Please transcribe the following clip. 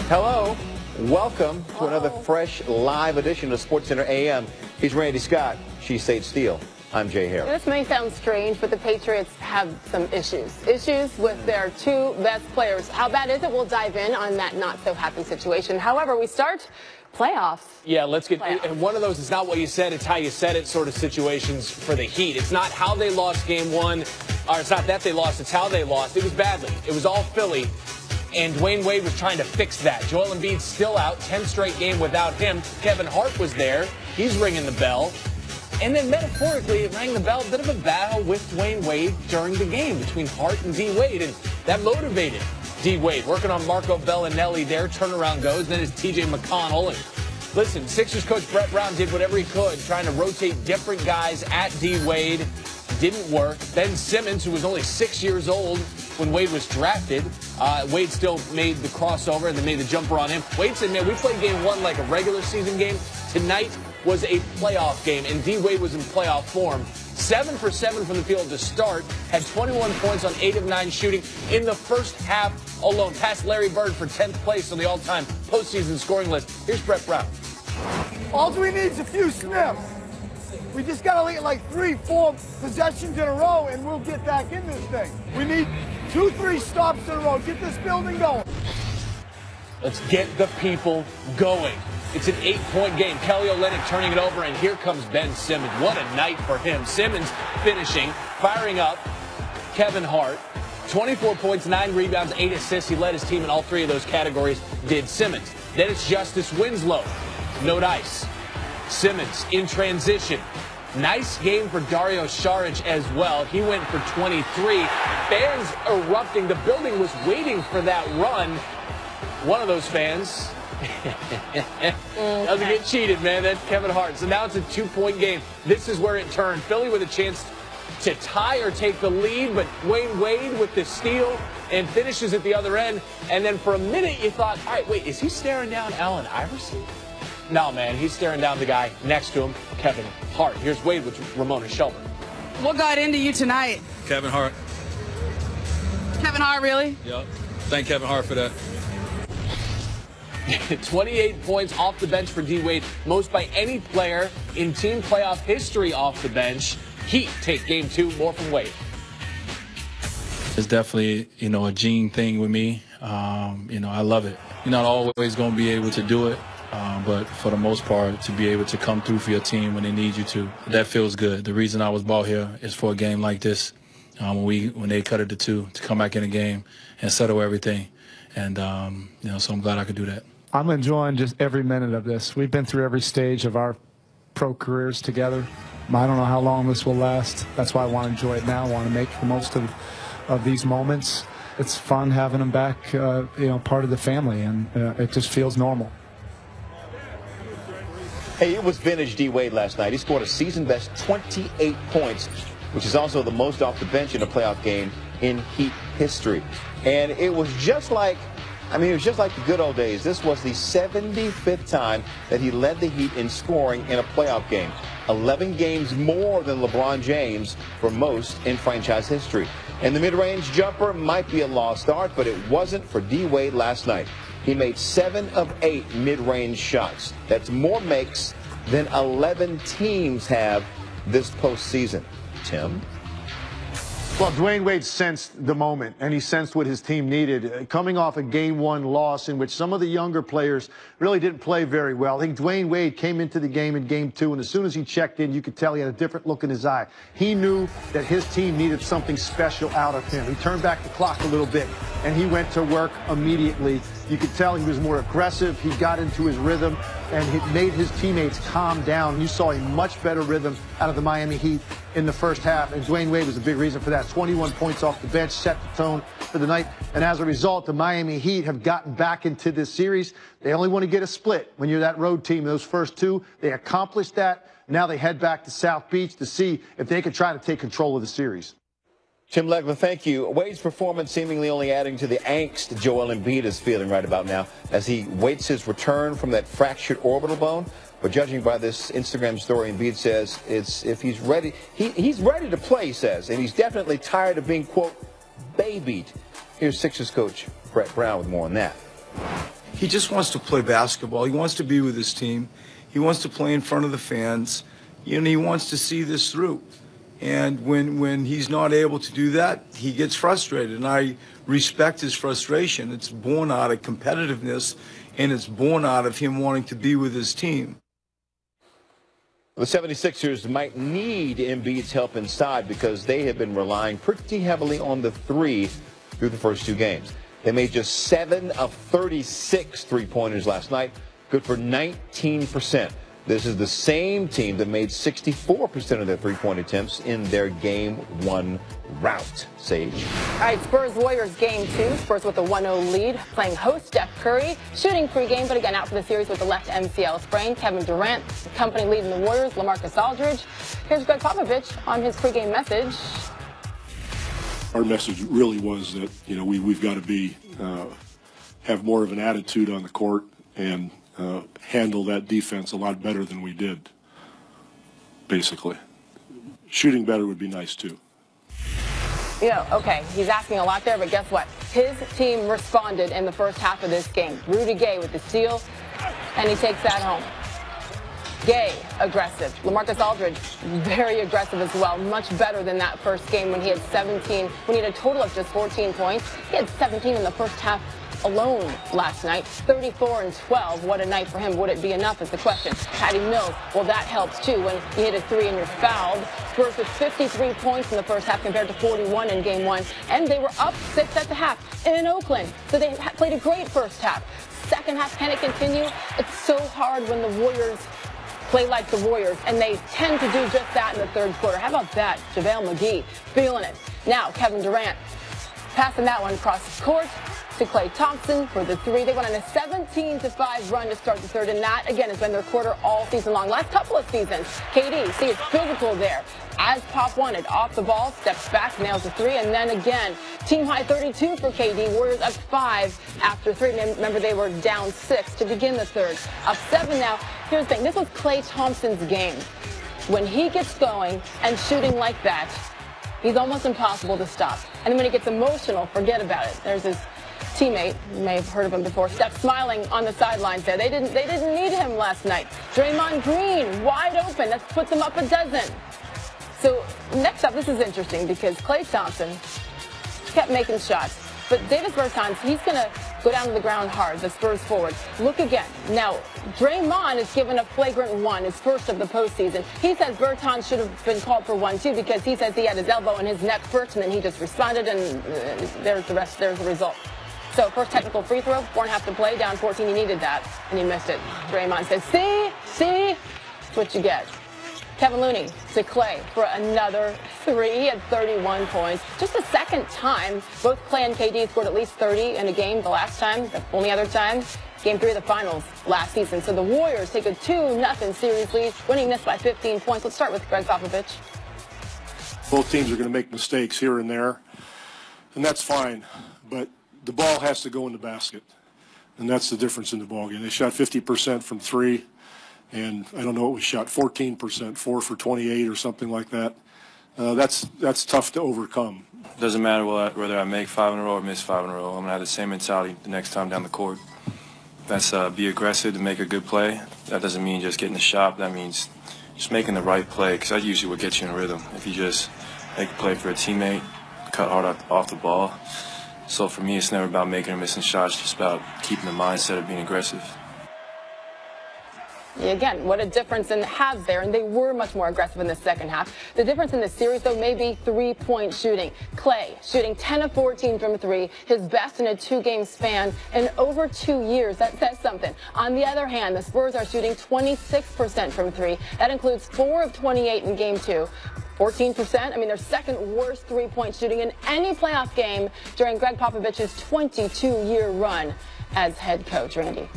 Hello. Welcome to another fresh live edition of SportsCenter AM. He's Randy Scott. She's Sage Steele. I'm Jay Harris. This may sound strange, but the Patriots have some issues. Issues with their two best players. How bad is it? We'll dive in on that not-so-happy situation. However, we start playoffs. Yeah, let's get – and one of those is not what you said, it's how you said it sort of situations for the Heat. It's not how they lost game one, or it's not that they lost, it's how they lost. It was badly. It was all Philly, and Dwyane Wade was trying to fix that. Joel Embiid's still out, 10th straight game without him. Kevin Hart was there. He's ringing the bell. And then metaphorically, it rang the bell, a bit of a battle with Dwyane Wade during the game between Hart and D. Wade, and that motivated D. Wade. Working on Marco Bellinelli, their turnaround goes. Then it's T.J. McConnell. And listen, Sixers coach Brett Brown did whatever he could, trying to rotate different guys at D. Wade. Didn't work. Ben Simmons, who was only 6 years old when Wade was drafted, Wade still made the crossover and then made the jumper on him. Wade said, man, we played game one like a regular season game. Tonight was a playoff game, and D. Wade was in playoff form. 7 for 7 from the field to start, had 21 points on 8 of 9 shooting in the first half alone. Passed Larry Bird for 10th place on the all-time postseason scoring list. Here's Brett Brown. All we need is a few sniffs. We just got to get like 3-4 possessions in a row, and we'll get back in this thing. We need 2-3 stops in a row. Get this building going. Let's get the people going. It's an 8-point game. Kelly Olynyk turning it over, and here comes Ben Simmons. What a night for him. Simmons finishing, firing up Kevin Hart. 24 points, 9 rebounds, 8 assists. He led his team in all 3 of those categories, did Simmons. Then it's Justice Winslow. No dice. Simmons in transition. Nice game for Dario Saric as well. He went for 23. Fans erupting. The building was waiting for that run. One of those fans doesn't get cheated, man. That's Kevin Hart. So now it's a 2-point game. This is where it turned. Philly with a chance to tie or take the lead, but Dwyane Wade with the steal and finishes at the other end. And then for a minute you thought, all right, wait, is he staring down Allen Iverson? No, man, he's staring down the guy next to him, Kevin Hart. Here's Wade with Ramona Shelburne. What got into you tonight? Kevin Hart. Kevin Hart, really? Yep. Thank Kevin Hart for that. 28 points off the bench for D. Wade, most by any player in team playoff history off the bench. Heat take game 2, more from Wade. It's definitely, a gene thing with me. I love it. You're not always going to be able to do it, but for the most part, to be able to come through for your team when they need you to, that feels good. The reason I was brought here is for a game like this, when they cut it to 2, to come back in the game and settle everything. And, so I'm glad I could do that. I'm enjoying just every minute of this. We've been through every stage of our pro careers together. I don't know how long this will last. That's why I want to enjoy it now. I want to make the most of these moments. It's fun having them back, part of the family, and it just feels normal. Hey, it was vintage D. Wade last night. He scored a season-best 28 points, which is also the most off the bench in a playoff game in Heat history. And it was just like the good old days. This was the 75th time that he led the Heat in scoring in a playoff game. 11 games more than LeBron James for most in franchise history. And the mid-range jumper might be a lost art, but it wasn't for D. Wade last night. He made 7 of 8 mid-range shots. That's more makes than 11 teams have this postseason. Tim? Well, Dwyane Wade sensed the moment, and he sensed what his team needed. Coming off a Game 1 loss in which some of the younger players really didn't play very well. I think Dwyane Wade came into the game in Game 2, and as soon as he checked in, you could tell he had a different look in his eye. He knew that his team needed something special out of him. He turned back the clock a little bit, and he went to work immediately. You could tell he was more aggressive. He got into his rhythm, and he made his teammates calm down. You saw a much better rhythm out of the Miami Heat in the first half, and Dwyane Wade was a big reason for that. 21 points off the bench, set the tone for the night, and as a result, the Miami Heat have gotten back into this series. They only want to get a split when you're that road team. Those first 2, they accomplished that. Now they head back to South Beach to see if they can try to take control of the series. Tim Legler, thank you. Wade's performance seemingly only adding to the angst Joel Embiid is feeling right about now as he waits his return from that fractured orbital bone. But judging by this Instagram story, Embiid says if he's ready, he's ready to play, he says, and he's definitely tired of being, quote, babied. Here's Sixers coach Brett Brown with more on that. He just wants to play basketball. He wants to be with his team. He wants to play in front of the fans. And he wants to see this through. And when he's not able to do that, he gets frustrated. And I respect his frustration. It's born out of competitiveness, and it's born out of him wanting to be with his team. The 76ers might need Embiid's help inside because they have been relying pretty heavily on the three through the first two games. They made just 7 of 36 three-pointers last night, good for 19%. This is the same team that made 64% of their three-point attempts in their Game 1 rout. Sage. All right, Spurs-Warriors Game 2. Spurs with a 1-0 lead, playing host Steph Curry, shooting pregame, but again out for the series with the left MCL sprain. Kevin Durant, company leading the Warriors, LaMarcus Aldridge. Here's Greg Popovich on his pregame message. Our message really was that, you know, we've got to have more of an attitude on the court and handle that defense a lot better than we did, basically. Shooting better would be nice, too. Yeah, okay, he's asking a lot there, but guess what? His team responded in the first half of this game. Rudy Gay with the steal, and he takes that home. Gay, aggressive. LaMarcus Aldridge, very aggressive as well. Much better than that first game when he had 17, when he had a total of just 14 points. He had 17 in the first half alone last night. 34 and 12. What a night for him. Would it be enough is the question. Patty Mills, well, that helps too when you hit a three and you're fouled. Spurs with 53 points in the first half compared to 41 in Game 1. And they were up 6 at the half in Oakland. So they played a great first half. Second half, can it continue? It's so hard when the Warriors play like the Warriors, and they tend to do just that in the third quarter. How about that? JaVale McGee feeling it. Now, Kevin Durant passing that one across court to Klay Thompson for the three. They went on a 17-5 run to start the third, and that, again, has been their quarter all season long. Last couple of seasons, KD, see, it's physical there. As Pop wanted, off the ball, steps back, nails the three, and then again, team high 32 for KD. Warriors up 5 after 3. Remember, they were down 6 to begin the third. Up 7 now. Here's the thing. This was Klay Thompson's game. When he gets going and shooting like that, he's almost impossible to stop. And then when he gets emotional, forget about it. There's his teammate, you may have heard of him before, Steph smiling on the sidelines there. They didn't need him last night. Draymond Green, wide open. That puts him up a dozen. So next up, this is interesting because Klay Thompson kept making shots. But Davis Bertans, he's going to go down to the ground hard, the Spurs forward. Look again. Now, Draymond is given a flagrant 1, his first of the postseason. He says Bertans should have been called for 1, too, because he says he had his elbow in his neck first, and then he just responded, and there's the result. So first technical free throw, 4.5 to play, down 14. He needed that, and he missed it. Draymond says, see, that's what you get. Kevin Looney to Klay for another 3. He had 31 points. Just the second time both Klay and KD scored at least 30 in a game the last time. The only other time, Game 3 of the finals last season. So the Warriors take a 2-0 series lead, winning this by 15 points. Let's start with Greg Popovich. Both teams are going to make mistakes here and there, and that's fine. But the ball has to go in the basket, and that's the difference in the ballgame. They shot 50% from 3. And I don't know what we shot, 14%, 4 for 28 or something like that. That's tough to overcome. Doesn't matter whether I make 5 in a row or miss 5 in a row. I'm going to have the same mentality the next time down the court. That's be aggressive to make a good play. That doesn't mean just getting the shot. That means just making the right play, because that's usually what gets you in rhythm. If you just make a play for a teammate, cut hard off the ball. So for me, it's never about making or missing shots, it's just about keeping the mindset of being aggressive. Again, what a difference in the halves there, and they were much more aggressive in the second half. The difference in the series, though, may be three-point shooting. Klay shooting 10 of 14 from 3, his best in a 2-game span in over 2 years. That says something. On the other hand, the Spurs are shooting 26% from 3. That includes 4 of 28 in Game 2. 14%. I mean, their second worst three-point shooting in any playoff game during Greg Popovich's 22-year run as head coach. Randy.